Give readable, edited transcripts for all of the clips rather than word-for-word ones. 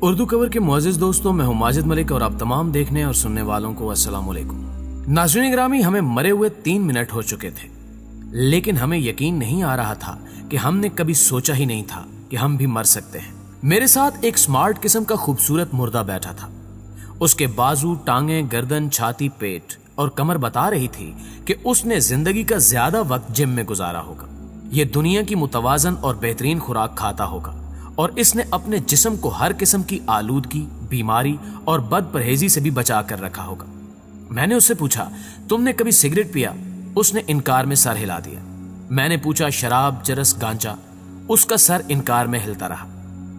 اردو کور کے معزز دوستوں، میں ہوں ماجد ملک اور آپ تمام دیکھنے اور سننے والوں کو السلام علیکم۔ ناظرین گرامی، ہمیں مرے ہوئے 3 منٹ ہو چکے تھے، لیکن ہمیں یقین نہیں آ رہا تھا کہ ہم نے کبھی سوچا ہی نہیں تھا کہ ہم بھی مر سکتے ہیں۔ میرے ساتھ ایک سمارٹ قسم کا خوبصورت مردہ بیٹھا تھا۔ اس کے بازو، ٹانگیں، گردن، چھاتی، پیٹ اور کمر بتا رہی تھی کہ اس نے زندگی کا زیادہ وقت جم میں گزارا ہوگا۔ یہ دنیا کی متوازن اور بہترین خوراک کھاتا ہوگا اور اس نے اپنے جسم کو ہر قسم کی آلودگی، بیماری اور بد پرہیزی سے بھی بچا کر رکھا ہوگا۔ میں نے اس سے پوچھا، تم نے کبھی سگریٹ پیا؟ اس نے انکار میں سر ہلا دیا۔ میں نے پوچھا، شراب، چرس، گانجا؟ اس کا سر انکار میں ہلتا رہا۔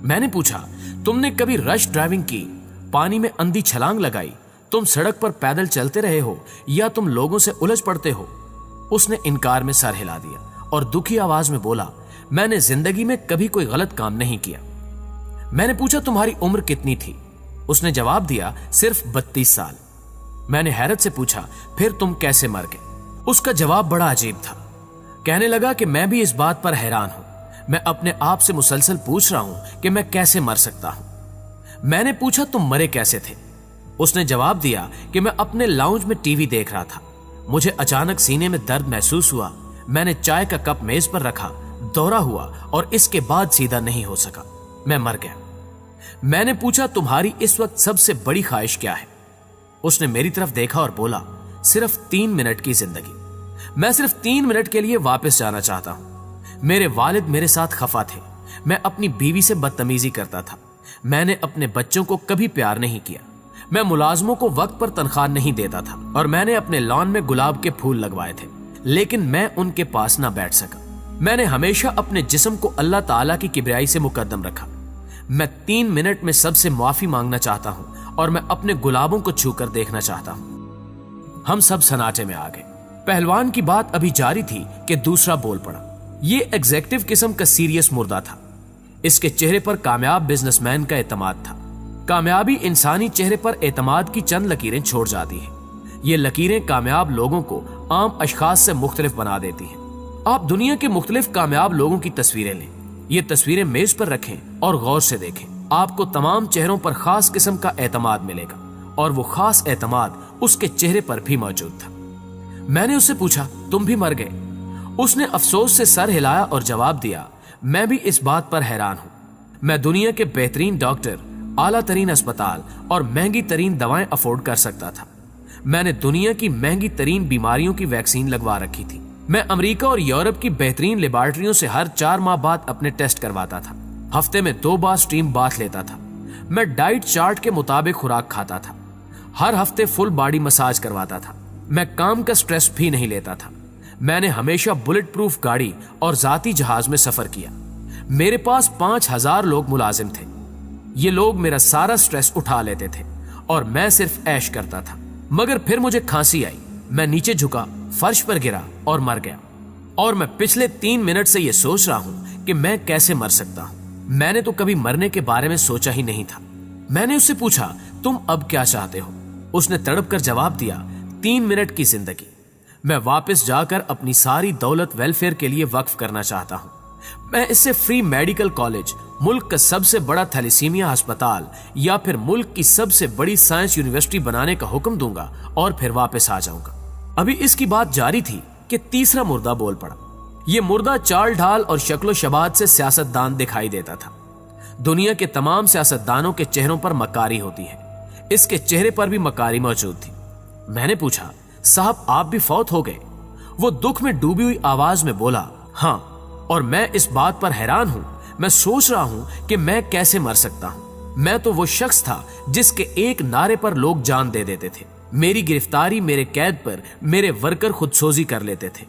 میں نے پوچھا، تم نے کبھی رش ڈرائیونگ کی، پانی میں اندھی چھلانگ لگائی، تم سڑک پر پیدل چلتے رہے ہو یا تم لوگوں سے الجھ پڑتے ہو؟ اس نے انکار میں سر ہلا دیا اور دکھی آواز میں بولا، میں نے زندگی میں کبھی کوئی غلط کام نہیں کیا۔ میں نے پوچھا، تمہاری عمر کتنی تھی؟ اس نے جواب دیا، صرف 32 سال۔ میں نے حیرت سے پوچھا، پھر تم کیسے مر گئے؟ اس کا جواب بڑا عجیب تھا۔ کہنے لگا کہ میں بھی اس بات پر حیران ہوں، میں اپنے آپ سے مسلسل پوچھ رہا ہوں کہ میں کیسے مر سکتا ہوں۔ میں نے پوچھا، تم مرے کیسے تھے؟ اس نے جواب دیا کہ میں اپنے لاؤنج میں ٹی وی دیکھ رہا تھا، مجھے اچانک سینے میں درد محسوس ہوا، میں نے چائے کا کپ میز پر رکھا، دورہ ہوا اور اس کے بعد سیدھا نہیں ہو سکا، میں مر گیا۔ میں نے پوچھا، تمہاری اس وقت سب سے بڑی خواہش کیا ہے؟ اس نے میری طرف دیکھا اور بولا، صرف 3 منٹ کی زندگی، میں صرف 3 منٹ کے لیے واپس جانا چاہتا ہوں۔ میرے والد میرے ساتھ خفا تھے، میں اپنی بیوی سے بدتمیزی کرتا تھا، میں نے اپنے بچوں کو کبھی پیار نہیں کیا، میں ملازموں کو وقت پر تنخواہ نہیں دیتا تھا اور میں نے اپنے لان میں گلاب کے پھول لگوائے تھے، لیکن میں ان کے پاس نہ بیٹھ سکا۔ میں نے ہمیشہ اپنے جسم کو اللہ تعالیٰ کی کبریائی سے مقدم رکھا۔ میں 3 منٹ میں سب سے معافی مانگنا چاہتا ہوں اور میں اپنے گلابوں کو چھو کر دیکھنا چاہتا ہوں۔ ہم سب سناٹے میں آ گئے۔ پہلوان کی بات ابھی جاری تھی کہ دوسرا بول پڑا۔ یہ ایگزیکٹو قسم کا سیریس مردہ تھا۔ اس کے چہرے پر کامیاب بزنس مین کا اعتماد تھا۔ کامیابی انسانی چہرے پر اعتماد کی چند لکیریں چھوڑ جاتی ہیں۔ یہ لکیریں کامیاب لوگوں کو عام اشخاص سے مختلف بنا دیتی ہیں۔ آپ دنیا کے مختلف کامیاب لوگوں کی تصویریں لیں، یہ تصویریں میز پر رکھیں اور غور سے دیکھیں، آپ کو تمام چہروں پر خاص قسم کا اعتماد ملے گا اور وہ خاص اعتماد اس کے چہرے پر بھی موجود تھا۔ میں نے اس سے پوچھا، تم بھی مر گئے؟ اس نے افسوس سے سر ہلایا اور جواب دیا، میں بھی اس بات پر حیران ہوں۔ میں دنیا کے بہترین ڈاکٹر، اعلیٰ ترین اسپتال اور مہنگی ترین دوائیں افورڈ کر سکتا تھا۔ میں نے دنیا کی مہنگی ترین بیماریوں کی ویکسین لگوا رکھی تھی۔ میں امریکہ اور یورپ کی بہترین لیبارٹریوں سے ہر 4 ماہ بعد اپنے ٹیسٹ کرواتا تھا، ہفتے میں 2 بار سٹیم باتھ لیتا تھا، میں ڈائٹ چارٹ کے مطابق خوراک کھاتا تھا، ہر ہفتے فل باڈی مساج کرواتا تھا، میں کام کا سٹریس بھی نہیں لیتا تھا، میں نے ہمیشہ بلٹ پروف گاڑی اور ذاتی جہاز میں سفر کیا، میرے پاس 5000 لوگ ملازم تھے، یہ لوگ میرا سارا سٹریس اٹھا لیتے تھے اور میں صرف عیش کرتا تھا۔ مگر پھر مجھے کھانسی آئی، میں نیچے جھکا، فرش پر گرا اور مر گیا، اور میں پچھلے 3 منٹ سے یہ سوچ رہا ہوں کہ میں کیسے مر سکتا ہوں۔ میں نے تو کبھی مرنے کے بارے میں سوچا ہی نہیں تھا۔ میں نے اس سے پوچھا، تم اب کیا چاہتے ہو؟ اس نے تڑپ کر جواب دیا، 3 منٹ کی زندگی، میں واپس جا کر اپنی ساری دولت ویلفیئر کے لیے وقف کرنا چاہتا ہوں۔ میں اس سے فری میڈیکل کالج، ملک کا سب سے بڑا تھیلیسیمیا ہسپتال یا پھر ملک کی سب سے بڑی سائنس یونیورسٹی بنانے کا حکم دوں گا اور پھر واپس آ جاؤں گا۔ ابھی اس کی بات جاری تھی کہ تیسرا مردہ بول پڑا۔ یہ مردہ چال ڈھال اور شکل و شباہت سے سیاستدان دکھائی دیتا تھا۔ دنیا کے تمام سیاستدانوں کے چہروں پر مکاری ہوتی ہے، اس کے چہرے پر بھی مکاری موجود تھی۔ میں نے پوچھا، صاحب آپ بھی فوت ہو گئے؟ وہ دکھ میں ڈوبی ہوئی آواز میں بولا، ہاں، اور میں اس بات پر حیران ہوں، میں سوچ رہا ہوں کہ میں کیسے مر سکتا ہوں۔ میں تو وہ شخص تھا جس کے ایک نعرے پر لوگ جان دے دیتے تھے، میری گرفتاری، میرے قید پر میرے ورکر خودسوزی کر لیتے تھے،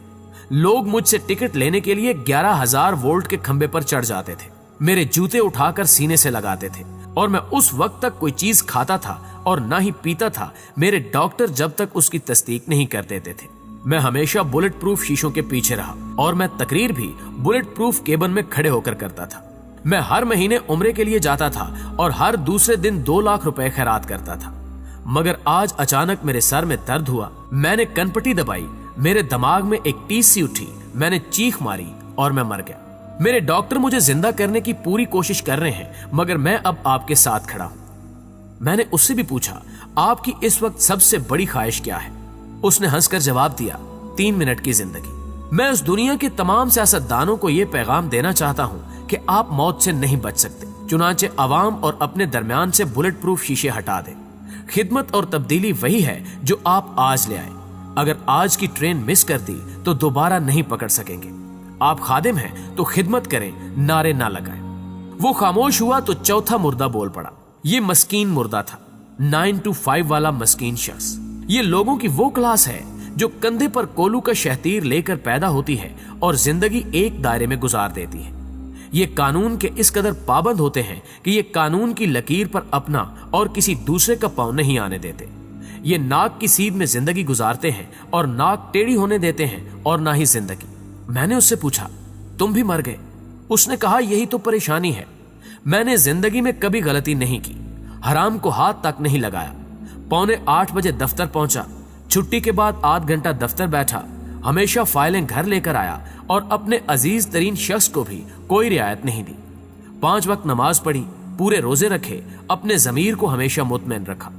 لوگ مجھ سے ٹکٹ لینے کے لیے 11000 وولٹ کے کھمبے پر چڑھ جاتے تھے، میرے جوتے اٹھا کر سینے سے لگاتے تھے، اور میں اس وقت تک کوئی چیز کھاتا تھا اور نہ ہی پیتا تھا میرے ڈاکٹر جب تک اس کی تصدیق نہیں کر دیتے تھے۔ میں ہمیشہ بلٹ پروف شیشوں کے پیچھے رہا اور میں تقریر بھی بلٹ پروف کیبن میں کھڑے ہو کر کرتا تھا۔ میں ہر مہینے عمرے کے لیے جاتا تھا اور ہر دوسرے دن 2 لاکھ روپے خیرات کرتا تھا۔ مگر آج اچانک میرے سر میں درد ہوا، میں نے کن پٹی دبائی، میرے دماغ میں ایک ٹیس سی اٹھی، میں نے چیخ ماری اور میں مر گیا۔ मेरे डॉक्टर मुझे जिंदा करने की पूरी कोशिश कर रहे हैं, मगर मैं अब आपके साथ खड़ा हूं। मैंने उससे भी पूछा, आपकी इस वक्त सबसे बड़ी ख्वाहिश क्या है? उसने हंसकर जवाब दिया, 3 मिनट की जिंदगी। मैं उस दुनिया के तमाम सियासतदानों को यह पैगाम देना चाहता हूं कि आप मौत से नहीं बच सकते, चुनांचे अवाम और अपने दरमियान से बुलेट प्रूफ शीशे हटा दें। खिदमत और तब्दीली वही है जो आप आज ले आए। अगर आज की ट्रेन मिस कर दी तो दोबारा नहीं पकड़ सकेंगे। आप खादिम हैं तो खिदमत करें, नारे ना लगाएं। वो खामोश हुआ तो चौथा मुर्दा बोल पड़ा। ये मस्कीन मुर्दा था, 9 to 5 वाला मस्कीन शख्स। ये लोगों की वो क्लास है जो कंधे पर कोलू का शहतीर लेकर पैदा होती है और जिंदगी एक दायरे में गुजार देती है। ये कानून के इस कदर पाबंद होते हैं कि ये कानून की लकीर पर अपना और किसी दूसरे का पांव नहीं आने देते। ये नाक की सीध में जिंदगी गुजारते हैं और नाक टेढ़ी होने देते हैं और ना ही जिंदगी। मैंने उससे पूछा, तुम भी मर गए? उसने कहा, यही तो परेशानी है। मैंने जिंदगी में कभी गलती नहीं की, हराम को हाथ तक नहीं लगाया। 7:45 बजे दफ्तर पहुंचा, छुट्टी के बाद आध घंटा दफ्तर बैठा, हमेशा फाइलें घर लेकर आया और अपने अजीज तरीन शख्स को भी कोई रियायत नहीं दी। 5 वक्त नमाज पढ़ी, पूरे रोजे रखे, अपने जमीर को हमेशा मुतमईन रखा,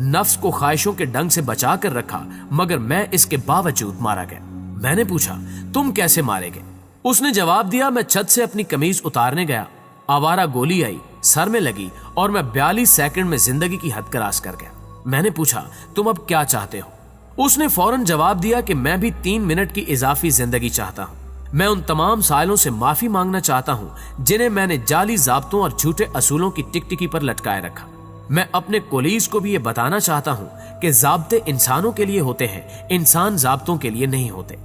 नफ्स को ख्वाहिशों के डंग से बचा कर रखा, मगर मैं इसके बावजूद मारा गया। मैंने पूछा, तुम कैसे मारे गए? उसने जवाब दिया, मैं छत से अपनी कमीज उतारने गया, आवारा गोली आई, सर में लगी और मैं 42 सेकंड में जिंदगी की हद क्रॉस कर गया। मैंने पूछा, तुम अब क्या चाहते हो? उसने फौरन जवाब दिया कि मैं भी 3 मिनट की इजाफी जिंदगी चाहता हूं। मैं उन तमाम साइलों से माफी मांगना चाहता हूं जिन्हें मैंने जाली जाब्तों और झूठे असूलों की टिकटिकी पर लटकाए रखा। मैं अपने कोलीज को भी ये बताना चाहता हूं कि जाब्ते इंसानों के लिए होते हैं, इंसान जाब्तों के लिए नहीं होते।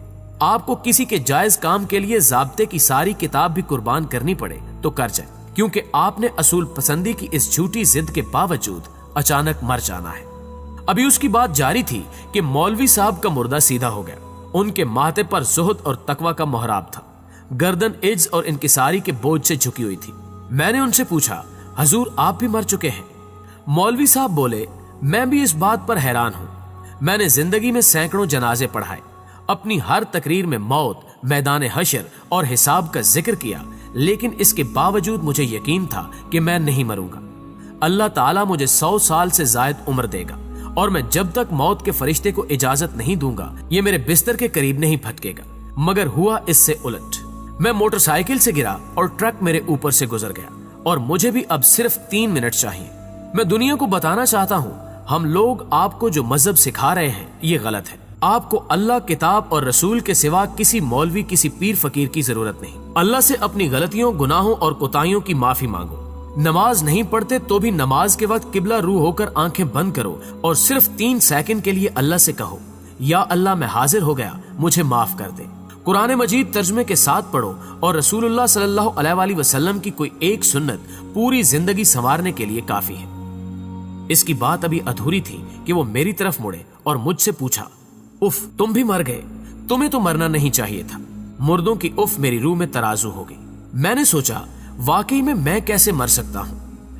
आपको किसी के जायज काम के लिए जाब्ते की सारी किताब भी कुर्बान करनी पड़े तो कर जाए, क्योंकि आपने असूल पसंदी की इस झूठी जिद के बावजूद अचानक मर जाना है। अभी उसकी बात जारी थी कि मौलवी साहब का मुर्दा सीधा हो गया। उनके माथे पर जुहद और तकवा का मोहराब था, गर्दन इज्ज और इंकिसारी के बोझ से झुकी हुई थी। मैंने उनसे पूछा, हजूर आप भी मर चुके हैं? मौलवी साहब बोले, मैं भी इस बात पर हैरान हूं। मैंने जिंदगी में सैकड़ों जनाजे पढ़ाए, अपनी हर तकरीर में मौत, मैदान हशर और हिसाब का जिक्र किया, लेकिन इसके बावजूद मुझे यकीन था कि मैं नहीं मरूंगा। अल्लाह ताला मुझे 100 साल से जायद उम्र देगा और मैं जब तक मौत के फरिश्ते को इजाजत नहीं दूंगा ये मेरे बिस्तर के करीब नहीं फटकेगा। मगर हुआ इससे उलट। मैं मोटरसाइकिल से गिरा और ट्रक मेरे ऊपर से गुजर गया और मुझे भी अब सिर्फ 3 मिनट चाहिए। मैं दुनिया को बताना चाहता हूँ, हम लोग आपको जो मजहब सिखा रहे हैं ये गलत है। आपको अल्लाह, किताब और रसूल के सिवा किसी मौलवी, किसी पीर फकीर की जरूरत नहीं। अल्लाह से अपनी गलतियों, गुनाहों और कोताहियों की माफी मांगो। नमाज नहीं पढ़ते तो भी नमाज के वक्त किबला रू होकर आंखें बंद करो और सिर्फ 3 सेकंड के लिए अल्लाह से कहो, या अल्लाह मैं हाजिर हो गया, मुझे माफ कर दे। कुरान मजीद तर्जमे के साथ पढ़ो और रसूलुल्लाह सल्लल्लाहु अलैहि वसल्लम की कोई एक सुन्नत पूरी जिंदगी संवारने के लिए काफी है। इसकी बात अभी अधूरी थी कि वो मेरी तरफ मुड़े और मुझसे पूछा, उफ तुम भी मर गए? तुम्हें तो मरना नहीं चाहिए था। मुर्दों की उफ मेरी रूह में तराजू हो गई। मैंने सोचा, वाकई में मैं कैसे मर सकता हूं?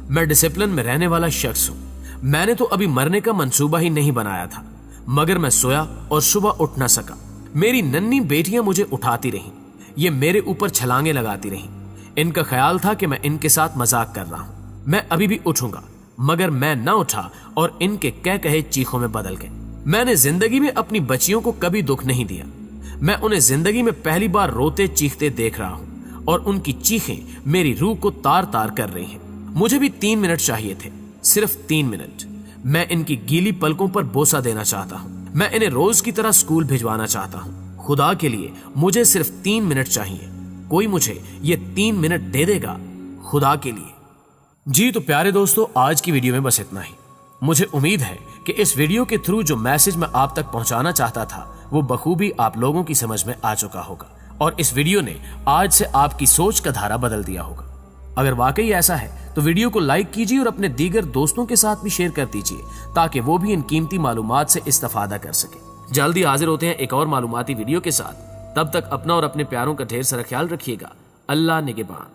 मैं डिसिप्लिन में रहने वाला शख्स हूं। मैंने तो अभी मरने का मंसूबा ही नहीं बनाया था, मगर मैं सोया और सुबह उठ न सका। मेरी नन्ही बेटियां मुझे उठाती रहीं, ये मेरे ऊपर छलांगे लगाती रहीं। इनका ख्याल था कि मैं इनके साथ मजाक कर रहा हूं। मैं अभी भी उठूंगा, मगर मैं न उठा और इनके कह कहे चीखों में बदल गए। मैंने जिंदगी में अपनी बच्चियों को कभी दुख नहीं दिया। मैं उन्हें जिंदगी में पहली बार रोते चीखते देख रहा हूं और उनकी चीखें मेरी रूह को तार तार कर रही हैं। मुझे भी 3 मिनट चाहिए थे, सिर्फ 3 मिनट। मैं इनकी गीली पलकों पर बोसा देना चाहता हूं। मैं इन्हें रोज की तरह स्कूल भिजवाना चाहता हूं। खुदा के लिए मुझे सिर्फ 3 मिनट चाहिए। कोई मुझे ये 3 मिनट दे देगा? खुदा के लिए। जी तो प्यारे दोस्तों, आज की वीडियो में बस इतना ही। मुझे उम्मीद है कि इस वीडियो के थ्रू जो मैसेज मैं आप तक पहुंचाना चाहता था वो बखूबी आप लोगों की समझ में आ चुका होगा और इस वीडियो ने आज से आपकी सोच का धारा बदल दिया होगा। अगर वाकई ऐसा है तो वीडियो को लाइक कीजिए और अपने दीगर दोस्तों के साथ भी शेयर कर दीजिए ताकि वो भी इन कीमती मालूमात से इस्तेफादा कर सके। जल्दी हाजिर होते हैं एक और मालूमाती वीडियो के साथ। तब तक अपना और अपने प्यारों का ढेर सारा ख्याल रखिएगा। अल्लाह निगहबान।